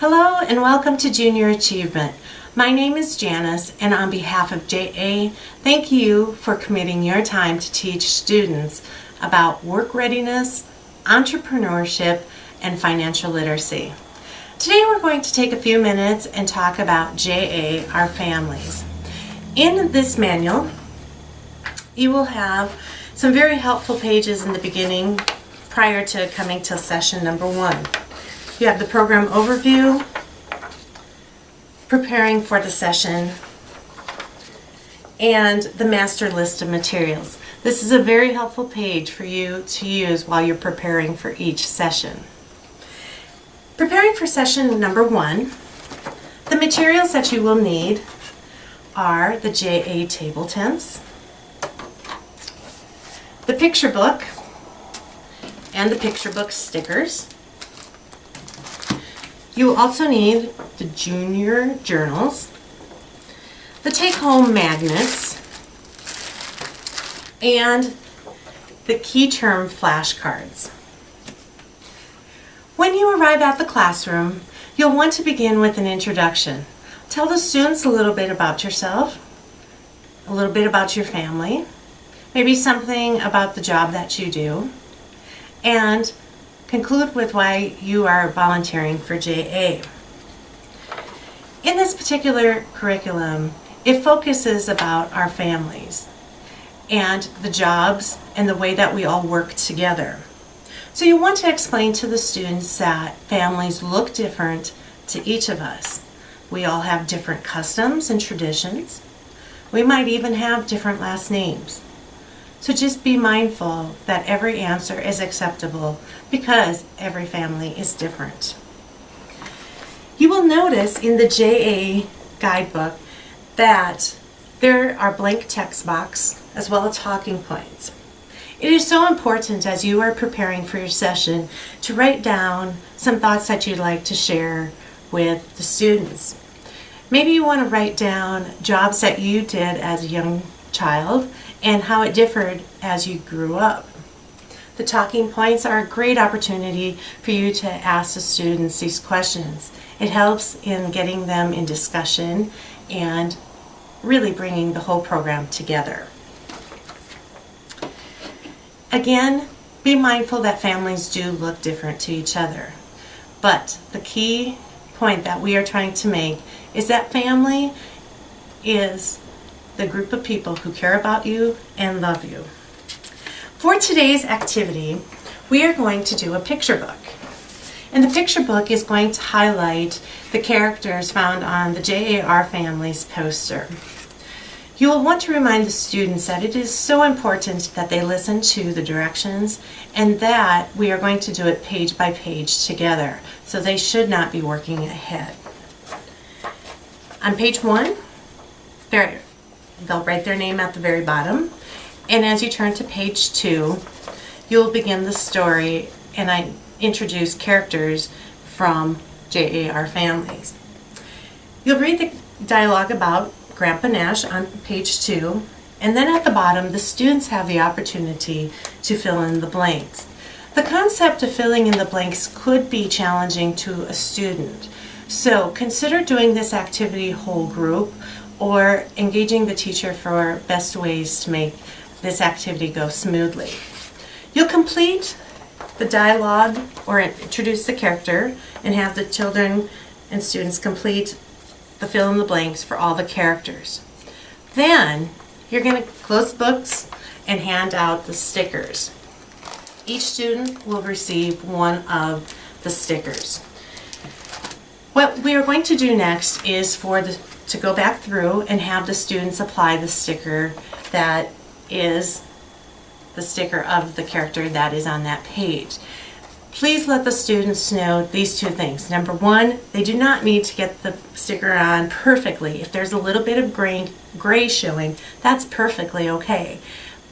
Hello and welcome to Junior Achievement. My name is Janice, and on behalf of JA, thank you for committing your time to teach students about work readiness, entrepreneurship, and financial literacy. Today we're going to take a few minutes and talk about JA, our families. In this manual, you will have some very helpful pages in the beginning prior to coming to session number 1. You have the program overview, preparing for the session, and the master list of materials. This is a very helpful page for you to use while you're preparing for each session. Preparing for session number 1, the materials that you will need are the JA table tents, the picture book, and the picture book stickers. You will also need the junior journals, the take-home magnets, and the key term flashcards. When you arrive at the classroom, you'll want to begin with an introduction. Tell the students a little bit about yourself, a little bit about your family, maybe something about the job that you do, and conclude with why you are volunteering for JA. In this particular curriculum, it focuses about our families and the jobs and the way that we all work together. So you want to explain to the students that families look different to each of us. We all have different customs and traditions. We might even have different last names. So just be mindful that every answer is acceptable because every family is different. You will notice in the JA guidebook that there are blank text boxes as well as talking points. It is so important as you are preparing for your session to write down some thoughts that you'd like to share with the students. Maybe you want to write down jobs that you did as a young child and how it differed as you grew up. The talking points are a great opportunity for you to ask the students these questions. It helps in getting them in discussion and really bringing the whole program together. Again, be mindful that families do look different to each other. But the key point that we are trying to make is that family is the group of people who care about you and love you. For today's activity, we are going to do a picture book. And the picture book is going to highlight the characters found on the JAR Families poster. You will want to remind the students that it is so important that they listen to the directions and that we are going to do it page by page together, so they should not be working ahead. On page 1, they'll write their name at the very bottom, and as you turn to page 2, you'll begin the story, and I introduce characters from JAR Families. You'll read the dialogue about Grandpa Nash on page 2, and then at the bottom, the students have the opportunity to fill in the blanks. The concept of filling in the blanks could be challenging to a student, so consider doing this activity whole group or engaging the teacher for best ways to make this activity go smoothly. You'll complete the dialogue or introduce the character and have the children and students complete the fill in the blanks for all the characters. Then you're going to close the books and hand out the stickers. Each student will receive one of the stickers. What we are going to do next is to go back through and have the students apply the sticker that is the sticker of the character that is on that page. Please let the students know these two things. Number 1, they do not need to get the sticker on perfectly. If there's a little bit of gray showing, that's perfectly okay.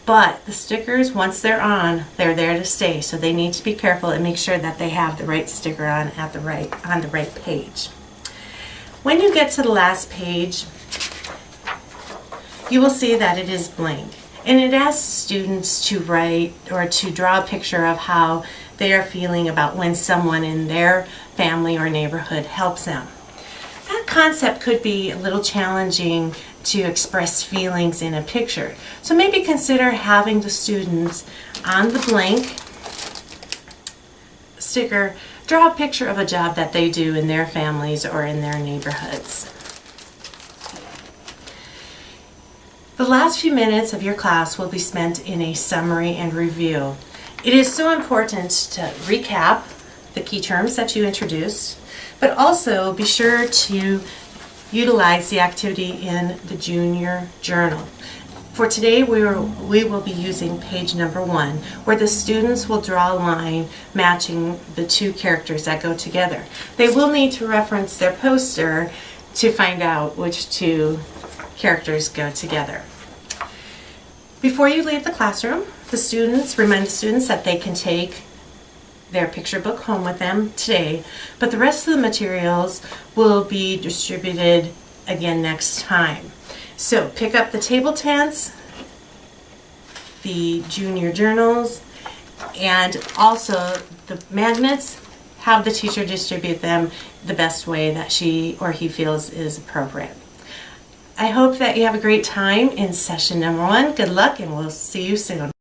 But the stickers, once they're on, they're there to stay. So they need to be careful and make sure that they have the right sticker on the right page. When you get to the last page, you will see that it is blank. And it asks students to write or to draw a picture of how they are feeling about when someone in their family or neighborhood helps them. That concept could be a little challenging to express feelings in a picture. So maybe consider having the students on the blank sticker draw a picture of a job that they do in their families or in their neighborhoods. The last few minutes of your class will be spent in a summary and review. It is so important to recap the key terms that you introduced, but also be sure to utilize the activity in the junior journal. For today, we will be using page number 1, where the students will draw a line matching the two characters that go together. They will need to reference their poster to find out which two characters go together. Before you leave the classroom, remind the students that they can take their picture book home with them today, but the rest of the materials will be distributed again next time. So pick up the table tents, the junior journals, and also the magnets. Have the teacher distribute them the best way that she or he feels is appropriate. I hope that you have a great time in session number 1. Good luck, and we'll see you soon.